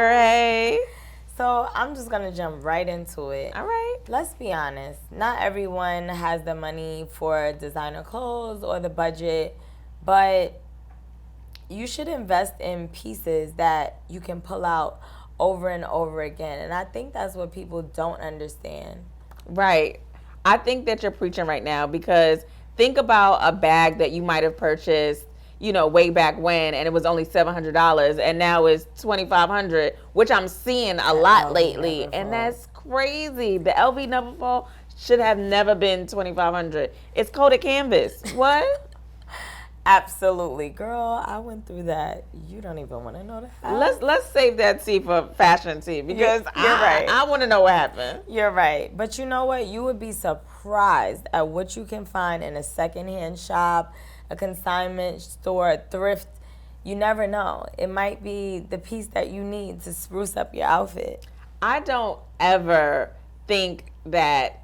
girl. Hey. So I'm just going to jump right into it. All right. Let's be honest. Not everyone has the money for designer clothes or the budget, but you should invest in pieces that you can pull out over and over again. And I think that's what people don't understand. Right. I think that you're preaching right now because think about a bag that you might have purchased, way back when, and it was only $700, and now it's $2,500, which I'm seeing a lot lately, and that's crazy. The LV Neverfull should have never been $2,500. It's coated canvas. What? Absolutely, girl. I went through that. You don't even want to know that. Let's save that tea for fashion tea because you're right. I want to know what happened. You're right, but you know what? You would be surprised at what you can find in a secondhand shop, a consignment store, a thrift. You never know. It might be the piece that you need to spruce up your outfit. I don't ever think that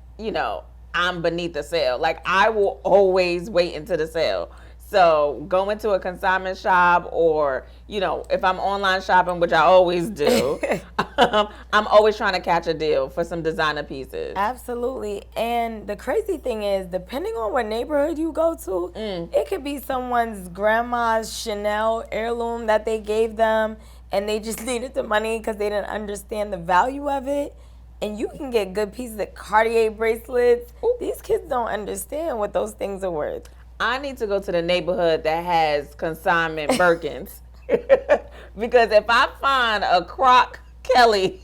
I'm beneath the sale. Like I will always wait until the sale. So going to a consignment shop or, if I'm online shopping, which I always do, I'm always trying to catch a deal for some designer pieces. Absolutely. And the crazy thing is, depending on what neighborhood you go to, it could be someone's grandma's Chanel heirloom that they gave them and they just needed the money because they didn't understand the value of it. And you can get good pieces of Cartier bracelets. Ooh. These kids don't understand what those things are worth. I need to go to the neighborhood that has consignment Birkins. Because if I find a Croc Kelly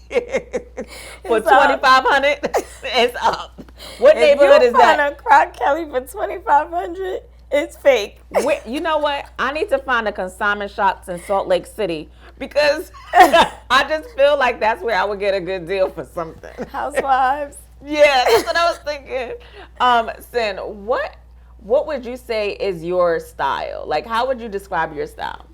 for $2,500, it's up. What neighborhood is that? If you find a Croc Kelly for $2,500, it's fake. You know what? I need to find a consignment shops in Salt Lake City because I just feel like that's where I would get a good deal for something. Housewives. Yeah, that's what I was thinking. Sin, what would you say is your style? Like, how would you describe your style?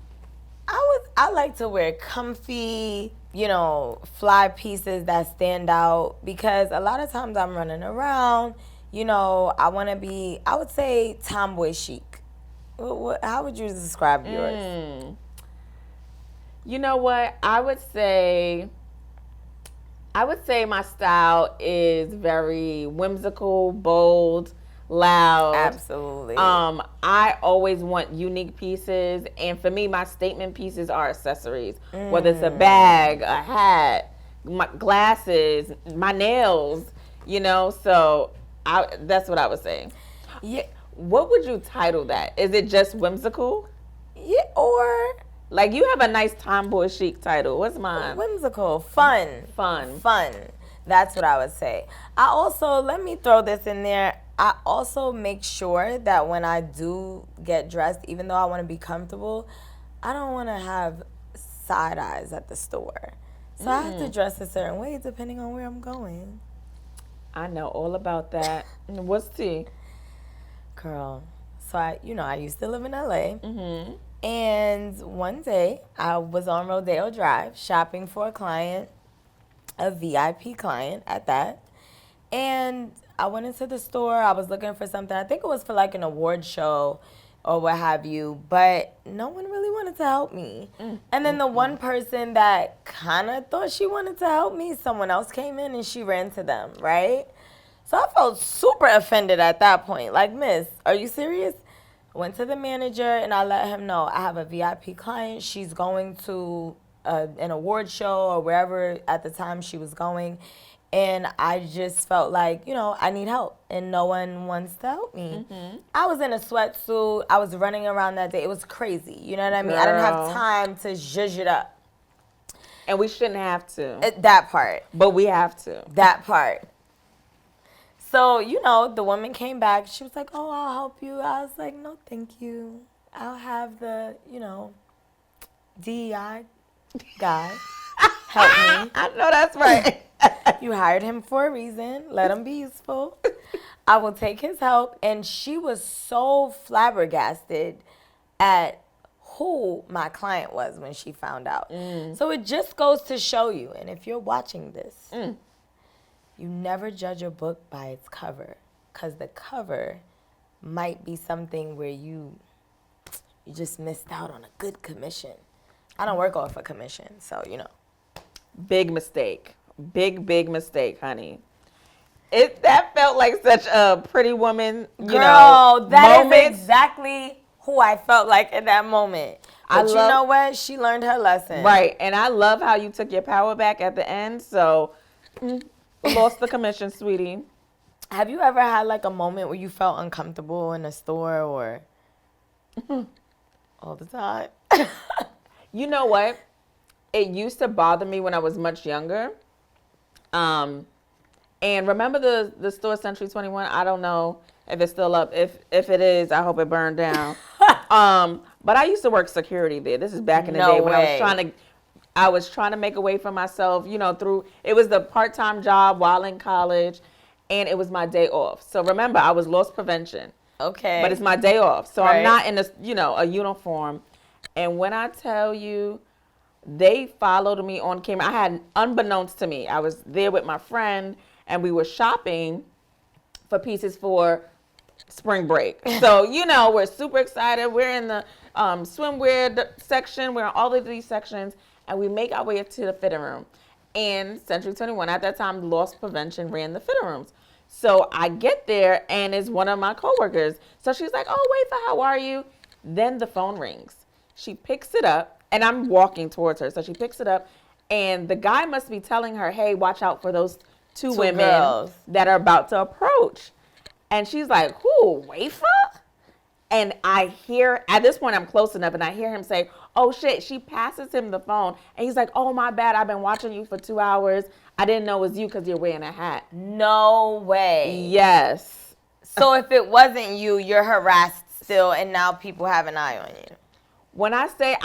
I like to wear comfy, fly pieces that stand out because a lot of times I'm running around, I want to be, I would say tomboy chic. How would you describe yours? You know what? I would say my style is very whimsical, bold, loud. Absolutely. I always want unique pieces, and for me, my statement pieces are accessories. Whether it's a bag, a hat, my glasses, my nails. So that's what I would say. Yeah. What would you title that? Is it just whimsical? Yeah, or like you have a nice tomboy chic title. What's mine? Whimsical, fun. That's what I would say. I also, let me throw this in there. I also make sure that when I do get dressed, even though I want to be comfortable, I don't want to have side eyes at the store. So I have to dress a certain way depending on where I'm going. I know all about that. What's tea? Girl, so I used to live in LA. And one day I was on Rodeo Drive shopping for a client, a VIP client at that. And I went into the store. I was looking for something. I think it was for like an award show or what have you. But no one really wanted to help me. And then the one person that kind of thought she wanted to help me, someone else came in and she ran to them, right? So I felt super offended at that point. Like, miss, are you serious? Went to the manager and I let him know I have a VIP client. She's going to an award show or wherever at the time she was going. And I just felt like, I need help. And no one wants to help me. I was in a sweatsuit. I was running around that day. It was crazy. You know what I mean? I didn't have time to zhuzh it up. And we shouldn't have to. That part. But we have to. That part. So, the woman came back. She was like, oh, I'll help you. I was like, no, thank you. I'll have the, DEI guy help me. I know that's right. You hired him for a reason. Let him be useful. I will take his help. And she was so flabbergasted at who my client was when she found out. So it just goes to show you, and if you're watching this, you never judge a book by its cover, because the cover might be something where you just missed out on a good commission. I don't work off a commission, so, Big mistake. Big mistake, honey. That felt like such a Pretty Woman, Girl, that moment. is exactly who I felt like in that moment. But you know what? She learned her lesson. Right. And I love how you took your power back at the end. So, lost the commission, sweetie. Have you ever had like a moment where you felt uncomfortable in a store or all the time? You know what? It used to bother me when I was much younger. And remember the store Century 21? I don't know if it's still up. If it is, I hope it burned down. But I used to work security there. This is back in the day when I was trying to make a way for myself, it was the part-time job while in college, and it was my day off. So remember, I was loss prevention. Okay. But it's my day off. So I'm not in a uniform. And when I tell you, they followed me on camera. I had, unbeknownst to me, I was there with my friend, and we were shopping for pieces for spring break. So, we're super excited. We're in the swimwear section. We're in all of these sections, and we make our way to the fitting room. And Century 21, at that time, loss prevention ran the fitting rooms. So I get there, and it's one of my coworkers. So she's like, "Oh, Wafer, how are you?" Then the phone rings. She picks it up, and I'm walking towards her. So she picks it up, and the guy must be telling her, "Hey, watch out for those two women girls that are about to approach." And she's like, "Who, Wafer?" And I hear, at this point, I'm close enough, and I hear him say, "Oh, shit." She passes him the phone, and he's like, "Oh, my bad. I've been watching you for 2 hours. I didn't know it was you because you're wearing a hat." No way. Yes. So if it wasn't you, you're harassed still, and now people have an eye on you. When I say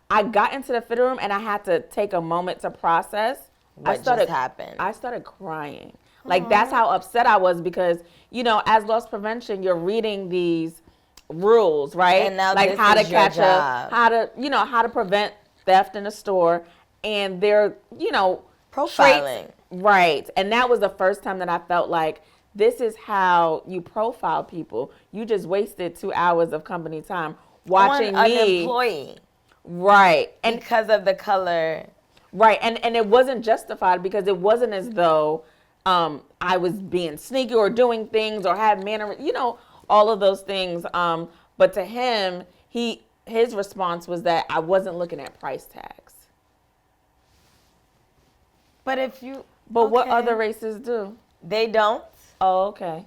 I got into the fitting room, and I had to take a moment to process. What just happened? I started crying. Like, that's how upset I was because, as loss prevention, you're reading these rules, right? And now like this how is to your catch job. how to prevent theft in a store, and they're Profiling. traits, right? And that was the first time that I felt like this is how you profile people. You just wasted 2 hours of company time watching on me, an employee, right? And because of the color, right, and it wasn't justified because it wasn't as though I was being sneaky or doing things or had manner, all of those things. But to him, his response was that I wasn't looking at price tags. But what other races do? They don't. Oh, okay.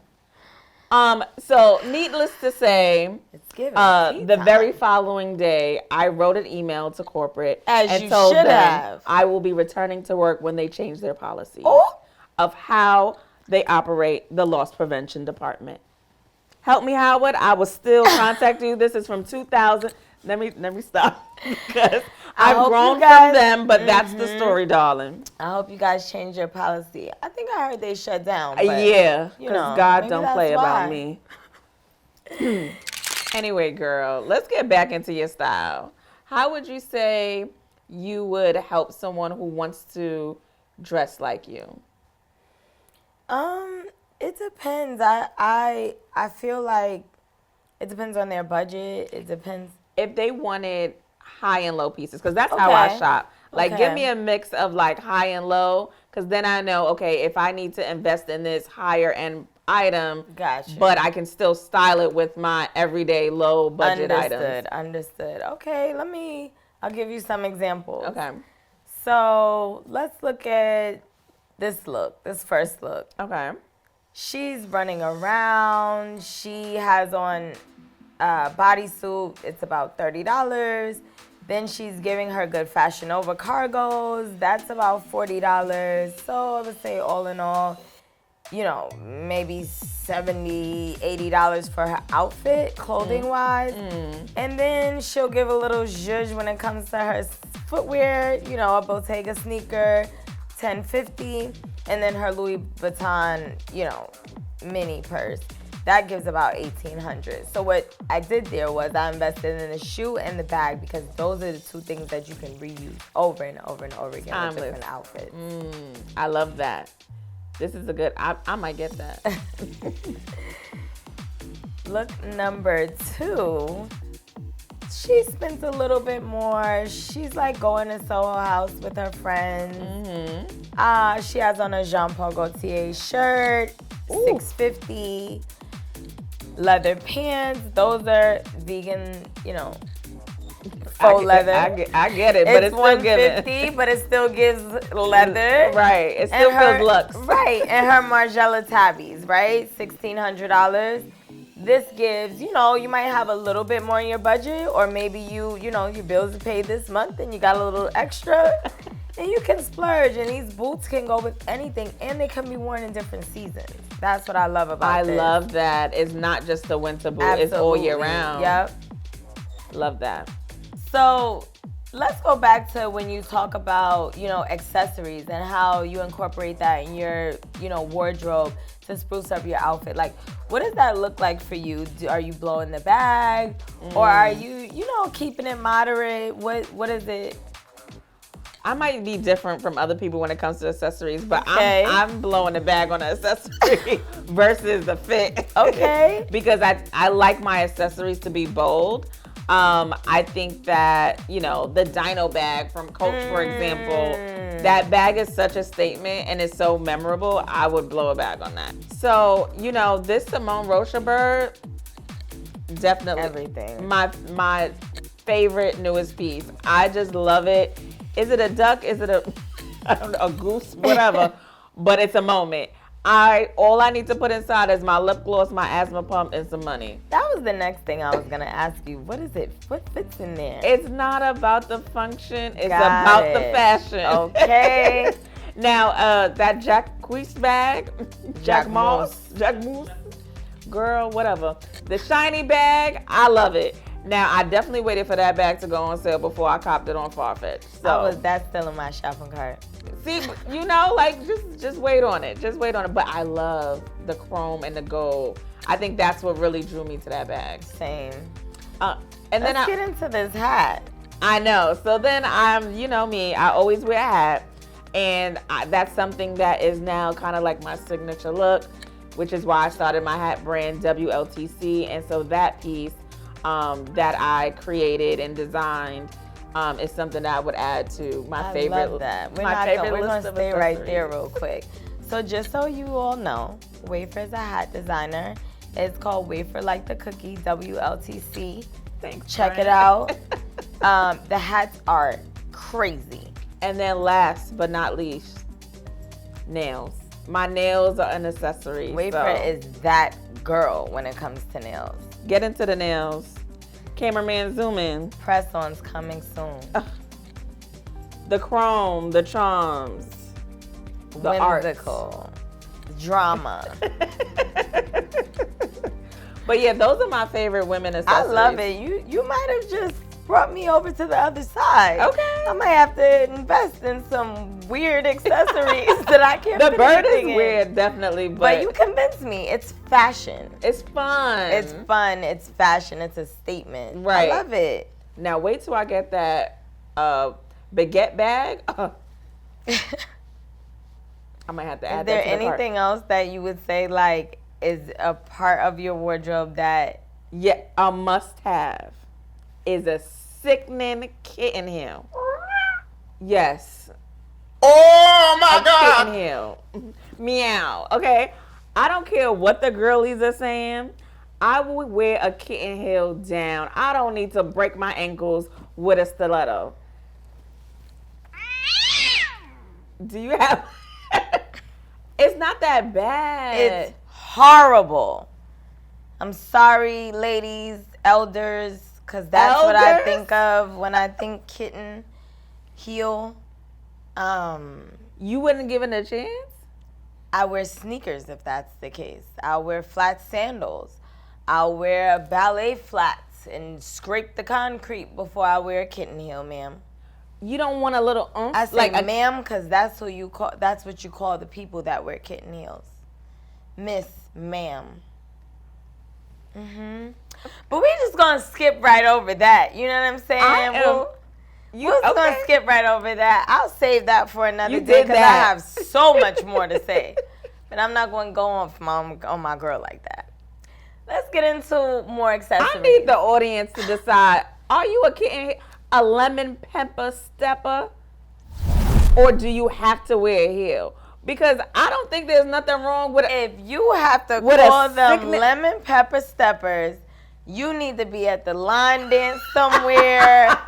So needless to say, the very following day, I wrote an email to corporate and told them I will be returning to work when they change their policies of how they operate the loss prevention department. Help me, Howard. I will still contact you. This is from 2000. Let me stop because I've grown from them, but that's the story, darling. I hope you guys change your policy. I think I heard they shut down. But, yeah, because God don't play about me. me. Anyway, girl, let's get back into your style. How would you say you would help someone who wants to dress like you? It depends. I feel like it depends on their budget. It depends. If they wanted high and low pieces, because that's how I shop. Like, give me a mix of like high and low, because then I know, okay, if I need to invest in this higher end item, gotcha, but I can still style it with my everyday low budget items. Understood. Okay, I'll give you some examples. Okay. So let's look at this first look. Okay. She's running around. She has on a bodysuit. It's about $30. Then she's giving her good Fashion Nova cargos. That's about $40. So I would say all in all, maybe $70, $80 for her outfit, clothing-wise. And then she'll give a little zhuzh when it comes to her footwear. A Bottega sneaker, $10.50. And then her Louis Vuitton, mini purse. That gives about $1,800. So what I did there was I invested in the shoe and the bag because those are the two things that you can reuse over and over and over again with different outfits. I love that. This is a good, I might get that. Look number 2. she spends a little bit more. She's like going to Soho House with her friends. She has on a Jean Paul Gaultier shirt, $650. Leather pants. Those are vegan, faux leather. I get it, but it's still giving. $150, but it still gives leather. Right. It still feels luxe. Right. And her Margiela tabbies, right? $1,600. This gives, you might have a little bit more in your budget, or maybe your bills are paid this month and you got a little extra. And you can splurge, and these boots can go with anything, and they can be worn in different seasons. That's what I love about this. I love that. It's not just a winter boot. Absolutely. It's all year round. Yep. Love that. So let's go back to when you talk about, accessories and how you incorporate that in your, wardrobe to spruce up your outfit. Like, what does that look like for you? Are you blowing the bag? Or are you, keeping it moderate? What is it? I might be different from other people when it comes to accessories, but I'm blowing the bag on the accessory versus the fit. Okay. Because I like my accessories to be bold. I think that, the Dino bag from Coach, for example, that bag is such a statement and it's so memorable. I would blow a bag on that. So, this Simone Rocheberg, definitely everything. My favorite newest piece. I just love it. Is it a duck? Is it a goose? Whatever. But it's a moment. All I need to put inside is my lip gloss, my asthma pump, and some money. That was the next thing I was gonna ask you. What is it? What fits in there? It's not about the function. It's about the fashion. Okay. Now, that Jacquees bag, Jack Moss, girl, whatever. The shiny bag, I love it. Now, I definitely waited for that bag to go on sale before I copped it on Farfetch. So that's still in my shopping cart. See, just wait on it. Just wait on it. But I love the chrome and the gold. I think that's what really drew me to that bag. Same. Let's get into this hat. I know. So then I'm, me, I always wear a hat. And that's something that is now kind of like my signature look, which is why I started my hat brand, WLTC. And so that piece that I created and designed is something that I would add to my favorite. I love that. We're going to stay right there real quick. So just so you all know, Wafer is a hat designer. It's called Wafer Like the Cookie, WLTC. Thanks. Check it out. The hats are crazy. And then last but not least, nails. My nails are an accessory. Wafer is that girl when it comes to nails. Get into the nails. Cameraman, zoom in. Press-ons coming soon. The chrome, the charms, the whimsical, drama. But yeah, those are my favorite women accessories. I love it. You might have just brought me over to the other side. Okay. I might have to invest in some weird accessories that I can't. The bird is in. weird, definitely, but you convinced me. It's fashion. It's fun. It's fun. It's fashion. It's a statement. Right. I love it. Now wait till I get that baguette bag. I might have to add that to the cart. Is there anything else that you would say like is a part of your wardrobe that? Yeah, a must-have is a sickening kitten heel. Yes. Oh my God. Kitten heel. Meow. Okay. I don't care what the girlies are saying. I would wear a kitten heel down. I don't need to break my ankles with a stiletto. Do you have? It's not that bad. It's horrible. I'm sorry, ladies, elders, because that's what I think of when I think kitten heel. You wouldn't give it a chance? I wear sneakers if that's the case. I'll wear flat sandals. I'll wear ballet flats and scrape the concrete before I wear a kitten heel, ma'am. You don't want a little oomph? I say ma'am because that's what you call the people that wear kitten heels. Miss, ma'am. But we just gonna skip right over that. You know what I'm saying? We're gonna skip right over that. I'll save that for another day because I have so much more to say. But I'm not gonna go on my girl like that. Let's get into more accessories. I need the audience to decide, Are you a lemon pepper stepper? Or do you have to wear a heel? Because I don't think there's nothing wrong with If you have to with call them lemon pepper steppers, you need to be at the line dance somewhere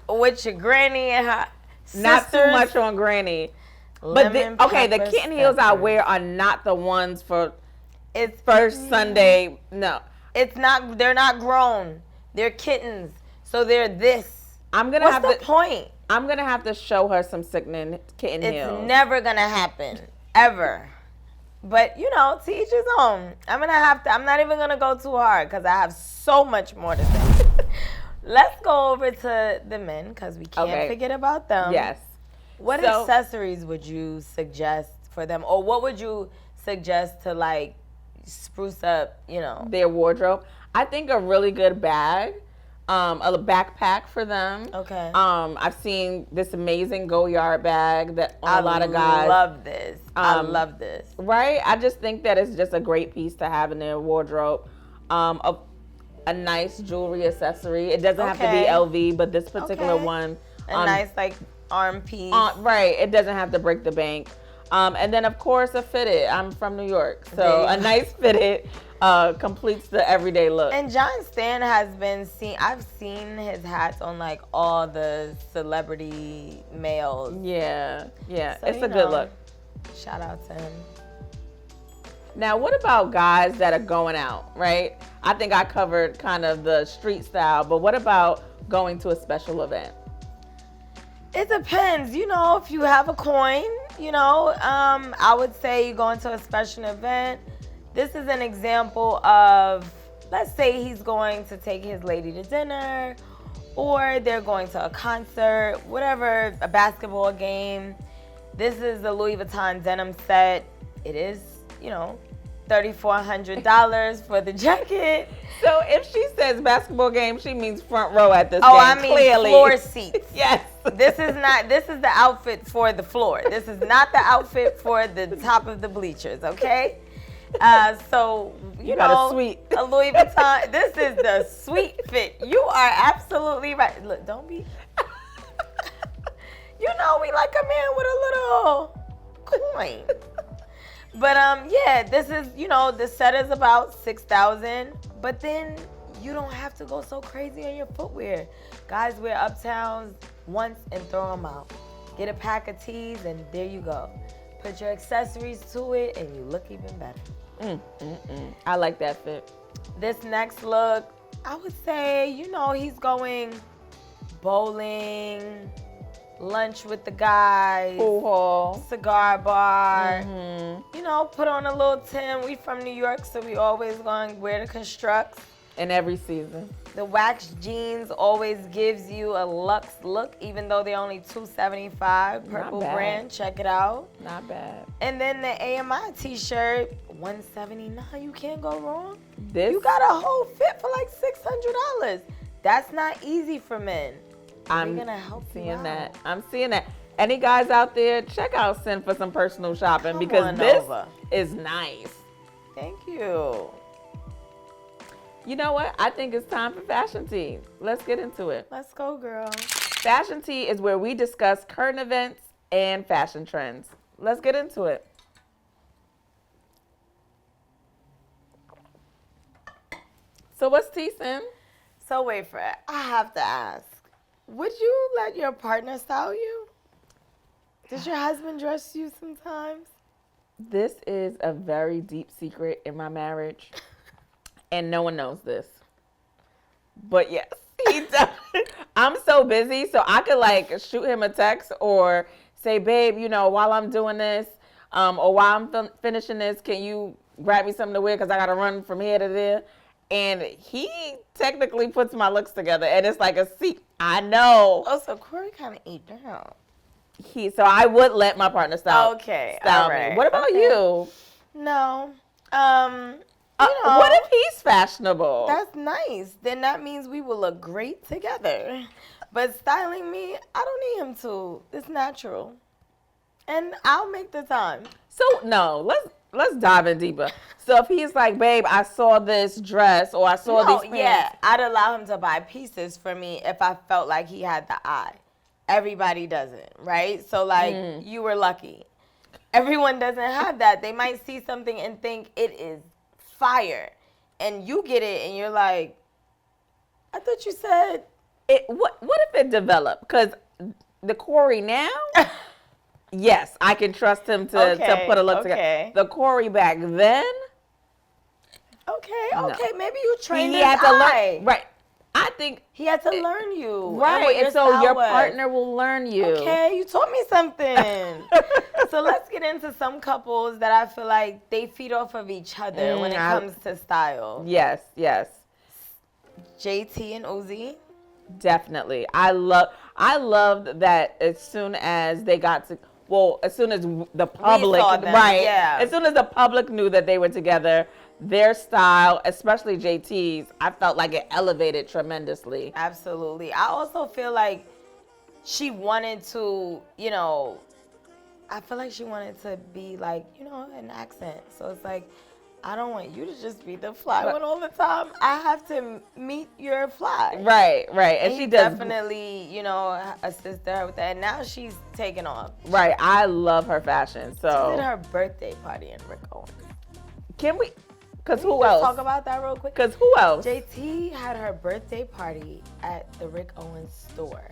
with your granny and her sisters. Not too much on granny. But the kitten heels I wear are not the ones for it's first Sunday. No. It's not. They're not grown. They're kittens. So they're this. What's the point? I'm gonna have to show her some sickening kitten heels. It's never gonna happen, ever. But to each his own. I'm not even gonna go too hard because I have so much more to say. Let's go over to the men because we can't forget about them. Yes. What accessories would you suggest for them, or what would you suggest to like spruce up, their wardrobe? I think a really good bag. A backpack for them. Okay. I've seen this amazing Go Yard bag that a lot of guys love this. I love this. Right? I just think that it's just a great piece to have in their wardrobe. A nice jewelry accessory. It doesn't have to be LV, but this particular one. A nice like arm piece. Right. It doesn't have to break the bank. And then of course a fitted. I'm from New York, so a nice fitted completes the everyday look. And John Stan has been seen. I've seen his hats on like all the celebrity males. Yeah. So, it's a good look. Shout out to him. Now, what about guys that are going out, right? I think I covered kind of the street style, but what about going to a special event? It depends. If you have a coin, I would say you go into a special event. This is an example of, let's say he's going to take his lady to dinner, or they're going to a concert, whatever, a basketball game. This is the Louis Vuitton denim set. It is, $3,400 for the jacket. So if she says basketball game, she means front row at this game. I mean clearly. Floor seats. Yes. This is the outfit for the floor. This is not the outfit for the top of the bleachers, okay? So, got a suite. A Louis Vuitton. This is the sweet fit. You are absolutely right. Look, don't be. We like a man with a little coin. But this is, the set is about $6,000. But then you don't have to go so crazy on your footwear. Guys wear Uptowns once and throw them out. Get a pack of tees and there you go. Put your accessories to it and you look even better. I like that fit. This next look, I would say, he's going bowling, lunch with the guys, pool hall, cigar bar. Put on a little Tim. We from New York, so we always going to wear the constructs. In every season. The waxed jeans always gives you a luxe look, even though they're only $275. Purple brand, check it out. Not bad. And then the AMI t-shirt, $179. You can't go wrong. You got a whole fit for like $600. That's not easy for men. I'm gonna help seeing that. I'm seeing that. Any guys out there, check out Sin for some personal shopping. Come because on this over. is nice. Thank you. You know what? I think it's time for Fashion Tea. Let's get into it. Let's go, girl. Fashion Tea is where we discuss current events and fashion trends. Let's get into it. So what's tea, Sin? So wait for it. I have to ask. Would you let your partner style you? Does your husband dress you sometimes? This is a very deep secret in my marriage, and no one knows this. But yes, he does. I'm so busy, so I could like shoot him a text or say, babe, while I'm doing this, or while I'm finishing this, can you grab me something to wear because I got to run from here to there? And he technically puts my looks together, and it's like a secret. I know. Oh, so Corey kind of ate down. So I would let my partner style. Okay, style all right. me. What about you? No. What if he's fashionable? That's nice. Then that means we will look great together. But styling me, I don't need him to. It's natural. And I'll make the time. So no, let's dive in deeper. So if he's like, babe, I saw this dress or I saw these pants. Yeah, I'd allow him to buy pieces for me if I felt like he had the eye. Everybody doesn't, right? So like you were lucky. Everyone doesn't have that. They might see something and think it is fire, and you get it and you're like, I thought you said it. What if it developed? Because the Corey now, yes, I can trust him to put a look together. The Corey back then, okay, maybe you trained he his had to eye. learn. Right, I think he had to learn you. Right, and so your partner will learn you. Okay, you taught me something. So let's get into some couples that I feel like they feed off of each other when it comes to style. Yes. JT and Uzi. Definitely. I loved that as soon as they got to, as soon as the public, as soon as the public knew that they were together, their style, especially JT's, I felt like it elevated tremendously. Absolutely. I also feel like she wanted to, I feel like she wanted to be like, an accent. So it's like, I don't want you to just be the fly one all the time. I have to meet your fly. Right. And she does definitely, assisted her with that. And now she's taking off. Right. I love her fashion. So she did her birthday party in Rick Owens. Can we? Because who else? Talk about that real quick. Because who else? JT had her birthday party at the Rick Owens store.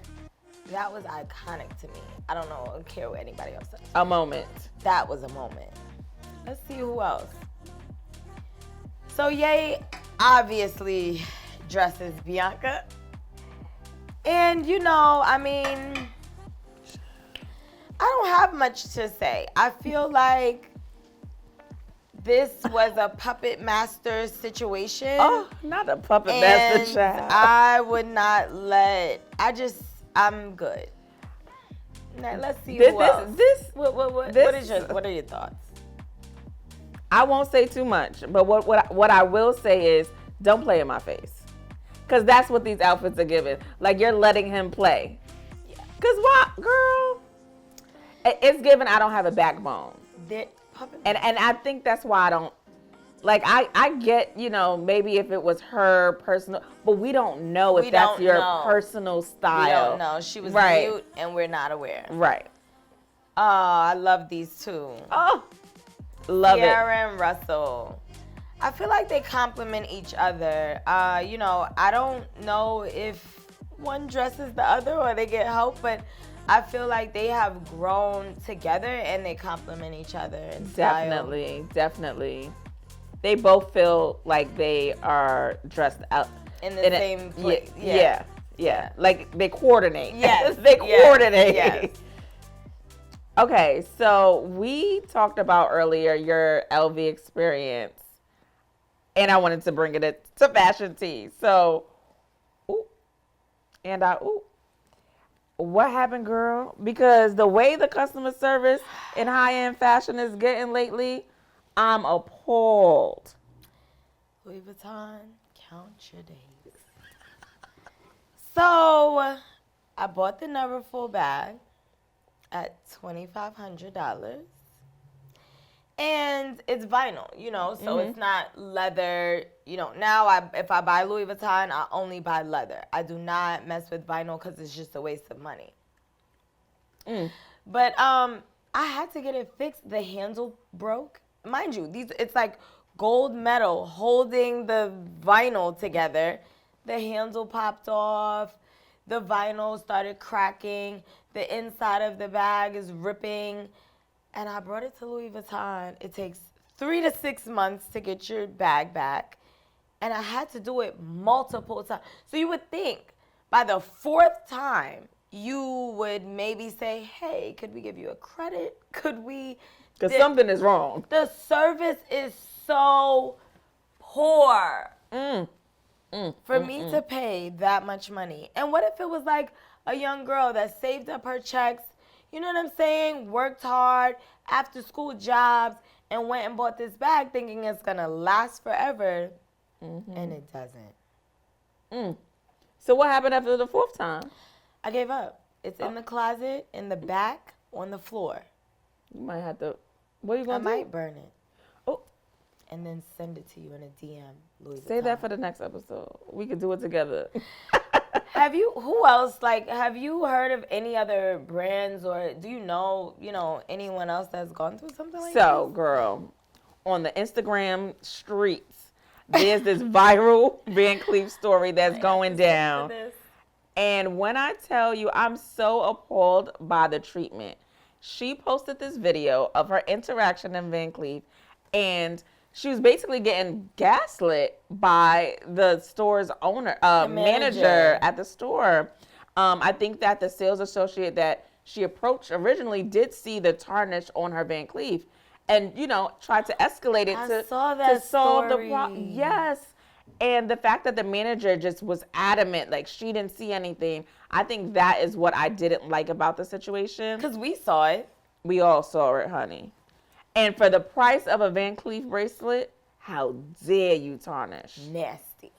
That was iconic to me. I don't know. I don't care what anybody else says. A moment. That was a moment. Let's see who else. So Ye obviously dresses Bianca. And I don't have much to say. I feel like this was a puppet master situation. Oh, not a puppet master, child. I would not I'm good. Now, let's see who else. What are your thoughts? I won't say too much, but what I will say is don't play in my face. Because that's what these outfits are giving. Like, you're letting him play. Yeah. Because why, girl? It's given I don't have a backbone. And I think that's why I don't, like, I get, maybe if it was her personal, but we don't know if that's your personal style. We don't know. She was mute and we're not aware. Right. Oh, I love these two. Oh, love it. Ciara and Russell. I feel like they complement each other. I don't know if one dresses the other or they get help, but I feel like they have grown together and they complement each other in style. Definitely. They both feel like they are dressed out in the same place. Yeah. Like they coordinate. Yes. They coordinate. Yes. Okay, so we talked about earlier your LV experience, and I wanted to bring it to fashion tea. So, what happened, girl? Because the way the customer service in high-end fashion is getting lately, I'm appalled. Louis Vuitton, count your days. So, I bought the Neverfull bag at $2,500. And it's vinyl, so it's not leather. Now if I buy Louis Vuitton, I only buy leather. I do not mess with vinyl because it's just a waste of money. But I had to get it fixed. The handle broke. Mind you, it's like gold metal holding the vinyl together. The handle popped off. The vinyl started cracking. The inside of the bag is ripping. And I brought it to Louis Vuitton. It takes 3 to 6 months to get your bag back. And I had to do it multiple times. So you would think by the 4th time, you would maybe say, hey, could we give you a credit? Could we? Because something is wrong. The service is so poor for me to pay that much money. And what if it was like a young girl that saved up her checks, you know what I'm saying, worked hard, after school jobs, and went and bought this bag thinking it's going to last forever, and it doesn't. So what happened after the 4th time? I gave up. It's in the closet, in the back, on the floor. You might have to, what are you going to do? I might burn it. and then send it to you in a DM, Louis Vuitton. Say that for the next episode. We could do it together. Who else, like, have you heard of any other brands, or do you know, anyone else that's gone through something like So, this? girl, on the Instagram streets, there's this viral Van Cleef story that's going down. And when I tell you, I'm so appalled by the treatment. She posted this video of her interaction in Van Cleef, and she was basically getting gaslit by the store's owner, manager at the store. I think that the sales associate that she approached originally did see the tarnish on her Van Cleef, and tried to escalate it to solve the problem. Yes. And the fact that the manager just was adamant, like she didn't see anything, I think that is what I didn't like about the situation. Because we saw it. We all saw it, honey. And for the price of a Van Cleef bracelet, how dare you tarnish? Nasty.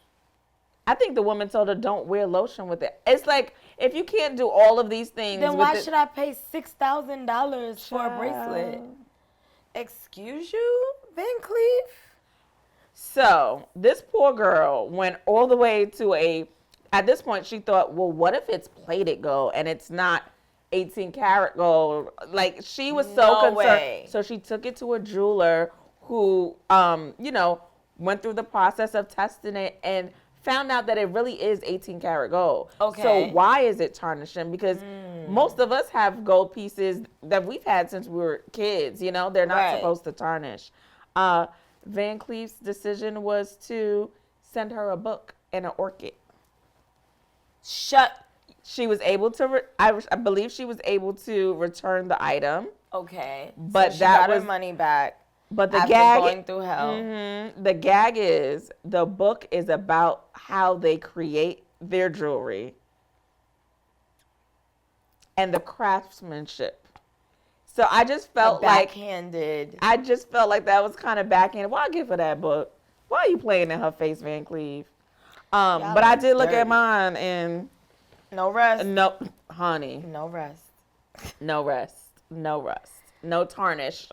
I think the woman told her, don't wear lotion with it. It's like, if you can't do all of these things. Then why should I pay $6,000 for a bracelet? Excuse you, Van Cleef? So, this poor girl went all the way to at this point, she thought, well, what if it's plated gold and it's not 18 karat gold? Like, she was so concerned. Way. So, she took it to a jeweler who, went through the process of testing it and found out that it really is 18 karat gold. Okay. So, why is it tarnishing? Because most of us have gold pieces that we've had since we were kids. They're not supposed to tarnish. Van Cleef's decision was to send her a book and an orchid. She was able to, I believe she was able to return the item. Okay. But so she that got was her money back. But the after gag, going through hell. The gag is the book is about how they create their jewelry and the craftsmanship. So I just felt backhanded. I just felt like that was kind of backhanded. Why give her that book? Why are you playing in her face, Van Cleef? But I did look at mine and no rest. No, honey. No rest. No rest. No rust. No tarnish.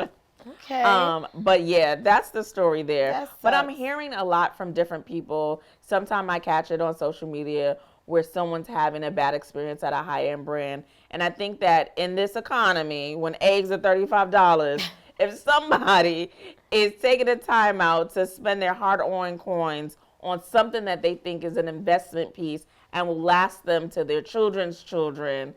Okay. But yeah, that's the story there. But I'm sucks. hearing a lot from different people. Sometimes I catch it on social media where someone's having a bad experience at a high-end brand. And I think that in this economy, when eggs are $35, if somebody is taking the time out to spend their hard-earned coins on something that they think is an investment piece and will last them to their children's children,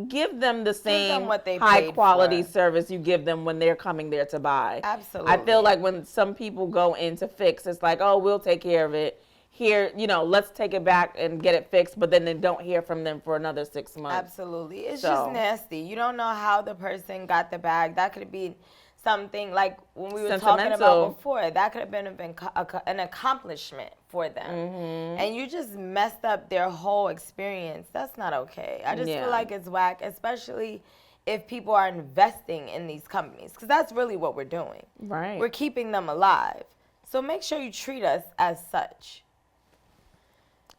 give them the same high-quality service you give them when they're coming there to buy. Absolutely. I feel like when some people go in to fix, it's like, oh, we'll take care of it. Here, let's take it back and get it fixed, but then they don't hear from them for another 6 months. Absolutely. It's just nasty. You don't know how the person got the bag. That could be something like when we were talking about before. That could have been an accomplishment for them. Mm-hmm. And you just messed up their whole experience. That's not okay. I just feel like it's whack, especially if people are investing in these companies, because that's really what we're doing. Right. We're keeping them alive. So make sure you treat us as such.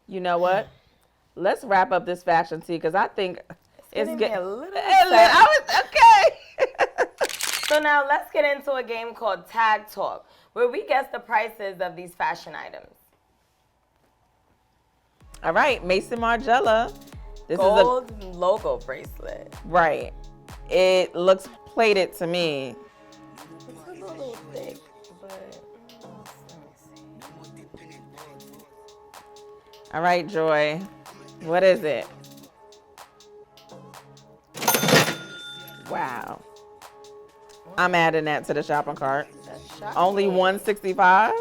You know what? Let's wrap up this fashion tea because I think it's getting a little okay. So now let's get into a game called Tag Talk, where we guess the prices of these fashion items. All right, Mason Margiela. This Gold is logo bracelet. Right. It looks plated to me. It's a little thick, but all right, Joy. What is it? Wow. I'm adding that to the shopping cart. Only $165.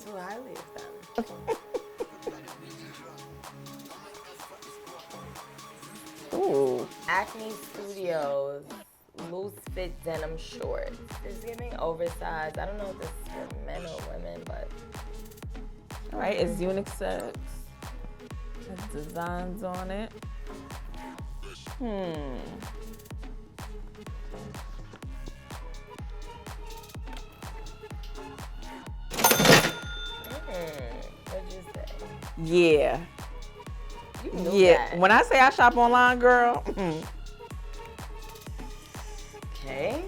Too highly of them. Ooh. Acne Studios loose fit denim shorts. It's giving oversized. I don't know if this is for men or women, but. All right, it's unisex. There's designs on it. What'd you say? Yeah. You knew that. When I say I shop online, girl. Okay.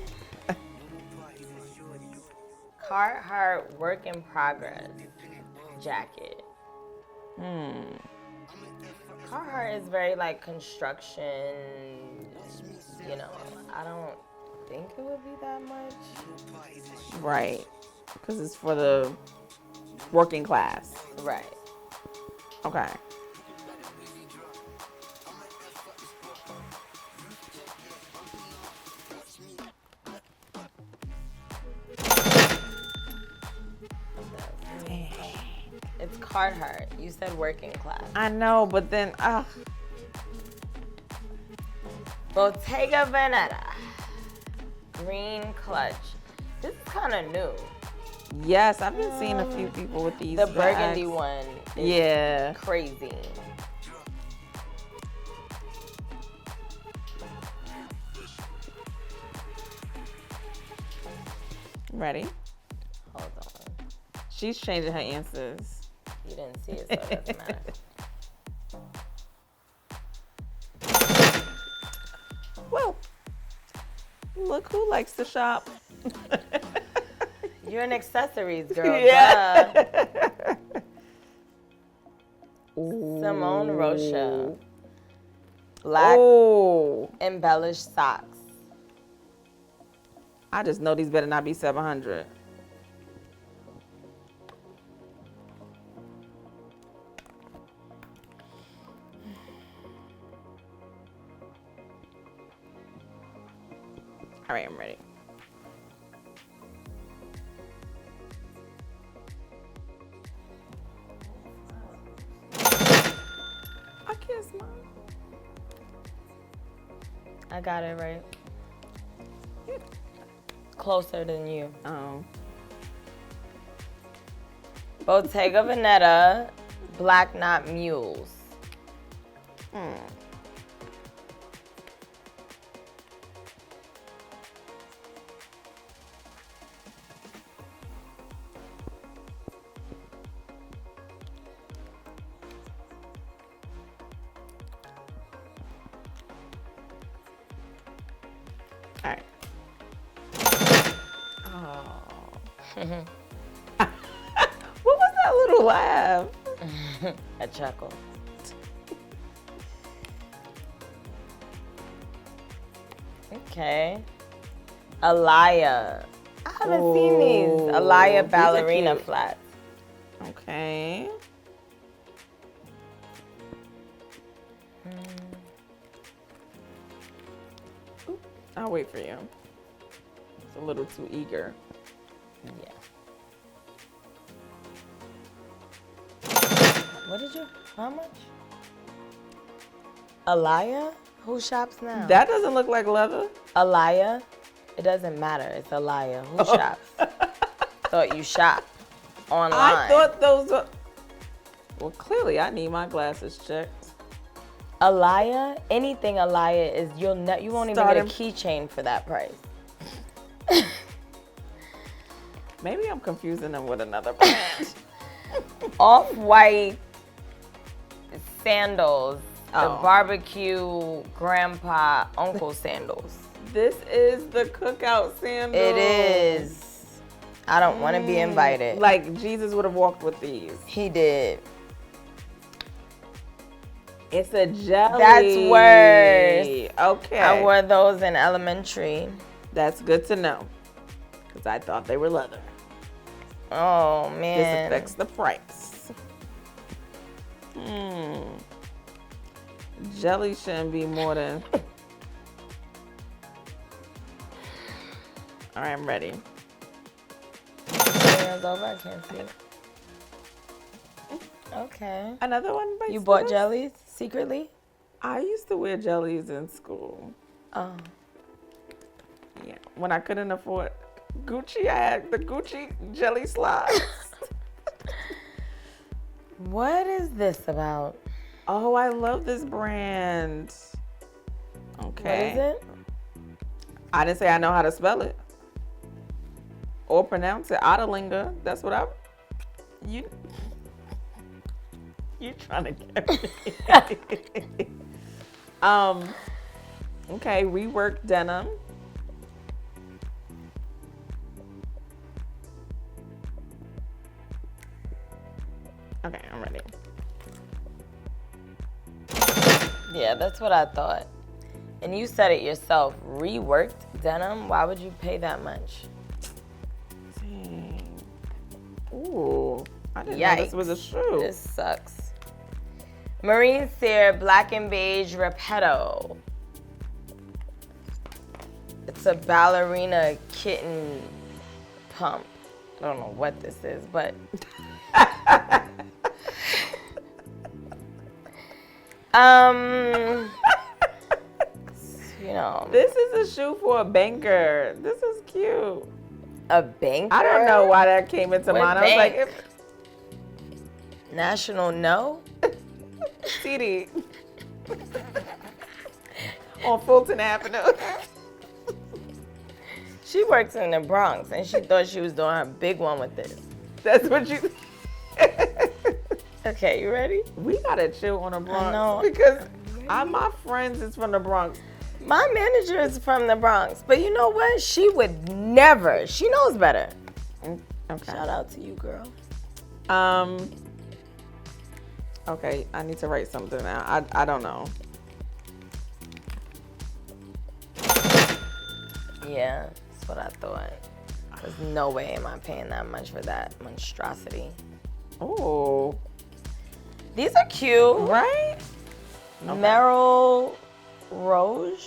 Carhartt work in progress jacket. Carhartt is very like construction, you know. I don't think it would be that much. Right. Because it's for the working class. Right. Okay. It's Carhartt. You said working class. I know, but then, Bottega Veneta. Green clutch. This is kind of new. yes, I've been seeing a few people with these The bags. burgundy one is Yeah. crazy. Ready? Hold on. She's changing her answers. You didn't see it, so it doesn't matter. Well, look who likes to shop. You're an accessories girl. Yeah. Duh. Simone Rocha. Black Oh, embellished socks. I just know these better not be 700. All right, I'm ready. I can't smile. I got it right. Closer than you. Oh. Bottega Veneta, black knot mules. All right. Oh. What was that little laugh? A chuckle. Okay. Alaya. I haven't seen these. Ooh, Alaya these are ballerina cute. flats. Okay. Oop, I'll wait for you. It's a little too eager. Yeah. What did you? How much? Alaya? Who shops now? That doesn't look like leather. Alaya? It doesn't matter. It's Alaya. Who shops? Thought you shop online. I thought those were. Well, clearly I need my glasses checked. Alaya, anything Alaya is, you won't even get a Starting- keychain for that price. Maybe I'm confusing them with another brand. Off-white sandals, the Oh. barbecue grandpa uncle sandals. This is the cookout sandal. It is. I don't want to be invited. Like Jesus would have walked with these. He did. It's a jelly. That's worse. Okay. I wore those in elementary. That's good to know. Because I thought they were leather. Oh This man. affects the price. Jelly shouldn't be more than. All right, I'm ready. It's over. I can't see. Okay. Another one by You bought Smiths? jellies secretly? I used to wear jellies in school. Oh. Yeah. When I couldn't afford Gucci, I had the Gucci jelly slides. What is this about? Oh, I love this brand. Okay. What is it? I didn't say I know how to spell it or pronounce it. Ottolinger. That's what you trying to get me. Okay, reworked denim. Okay, I'm ready. Yeah, that's what I thought. And you said it yourself. Reworked denim? Why would you pay that much? Dang. Ooh. I didn't know this was a shoe. This sucks. Marine Sear Black and Beige Repetto. It's a ballerina kitten pump. I don't know what this is, but you know, This is a shoe for a banker. This is cute. a banker. I don't know why that came into What mind. I was like, bank? National No. TD. On Fulton Avenue. She works in the Bronx, and she thought she was doing her big one with this. That's what you. Okay, you ready? We gotta chill on the Bronx know. because my friends is from the Bronx. My manager is from the Bronx, but you know what? She would never. She knows better. Okay. Shout out to you, girl. Okay, I need to write something down. I don't know. Yeah, that's what I thought. There's no way am I paying that much for that monstrosity. Oh, These are cute. right? Merrill Rouge.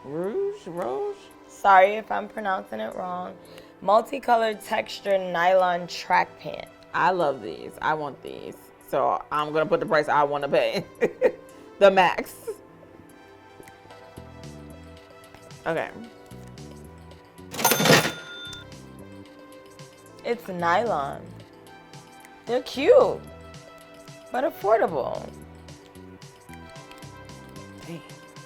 Rouge. Sorry if I'm pronouncing it wrong. Multicolored texture nylon track pant. I love these. I want these. So I'm gonna put the price I want to pay. The max. Okay. It's nylon. They're cute, but affordable. Dang.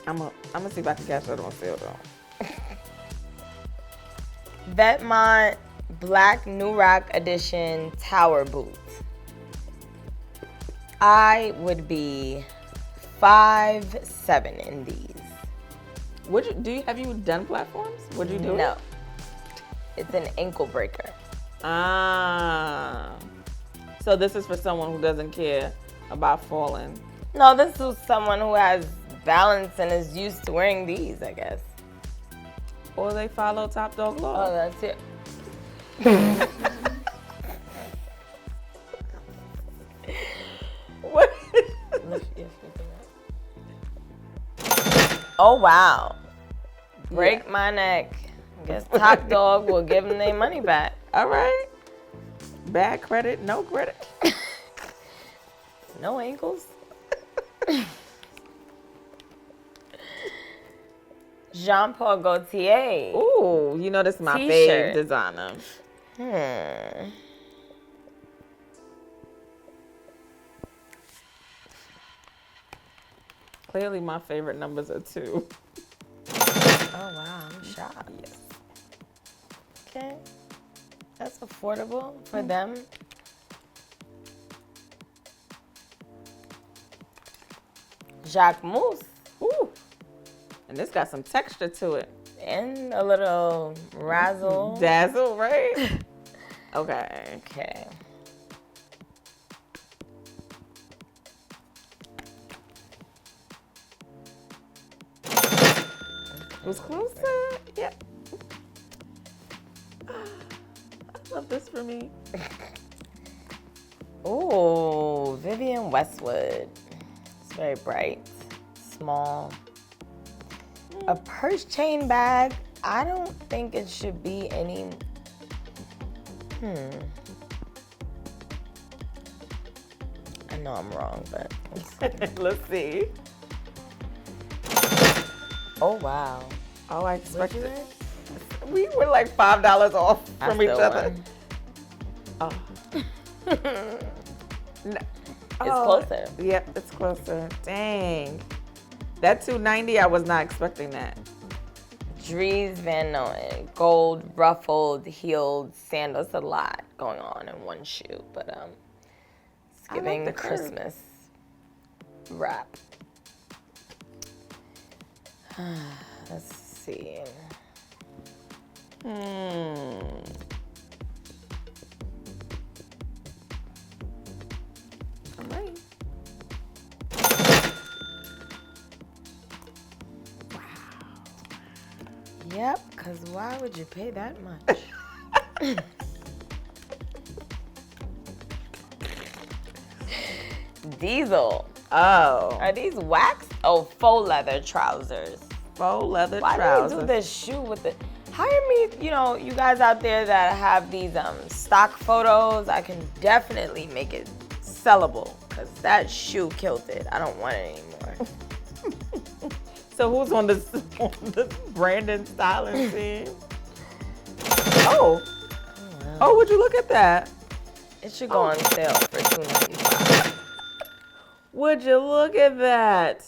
I'm gonna see if I can catch that on sale though. Vetmont Black New Rock Edition Tower Boots. I would be 5'7" in these. Have you done platforms? Would you do No. it? It's an ankle breaker. Ah. So this is for someone who doesn't care about falling. No, this is someone who has balance and is used to wearing these, I guess. Or they follow Top Dog Oh, Law. that's it. What? Oh, wow. Break my neck. I guess Top Dog will give them their money back. All right. Bad credit, no credit. No ankles. Jean-Paul Gaultier. Ooh, you know this is my T-shirt. fave designer. Clearly my favorite numbers are 2. Oh, wow. I'm shocked. Yes. Okay. That's affordable for them. Jacques Mousse. Ooh. And this got some texture to it. And a little razzle. Dazzle, right? Okay. Okay. It was closer. Yep. I love this for me. Ooh, Vivian Westwood. It's very bright, small. A purse chain bag. I don't think it should be any. I know I'm wrong, but Let's see. oh wow. Oh, I What'd expected you it. get? We were like $5 off I from each still other. won. Oh. It's closer. Yep, it's closer. Dang. That $2.90, I was not expecting that. Dries Van Noten, gold ruffled heeled sandals. A lot going on in one shoe, but it's I like giving the curve. Christmas wrap. Let's see. Yep, because why would you pay that much? Diesel. Oh, Are these wax? Oh, faux leather trousers. faux leather Why trousers. do they do this shoe with the... Hire me, you guys out there that have these stock photos. I can definitely make it sellable because that shoe killed it. I don't want it anymore. So who's on this Brandon styling team? Oh, would you look at that? It should go on sale for $2.95. Would you look at that?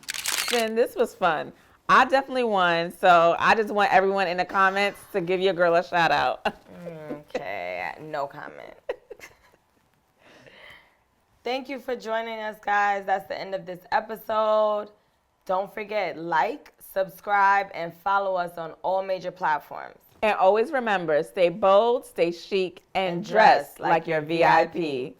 Finn, this was fun. I definitely won, so I just want everyone in the comments to give your girl a shout out. Okay, no comment. Thank you for joining us, guys. That's the end of this episode. Don't forget, like, subscribe, and follow us on all major platforms. And always remember, stay bold, stay chic, and dress like your VIP.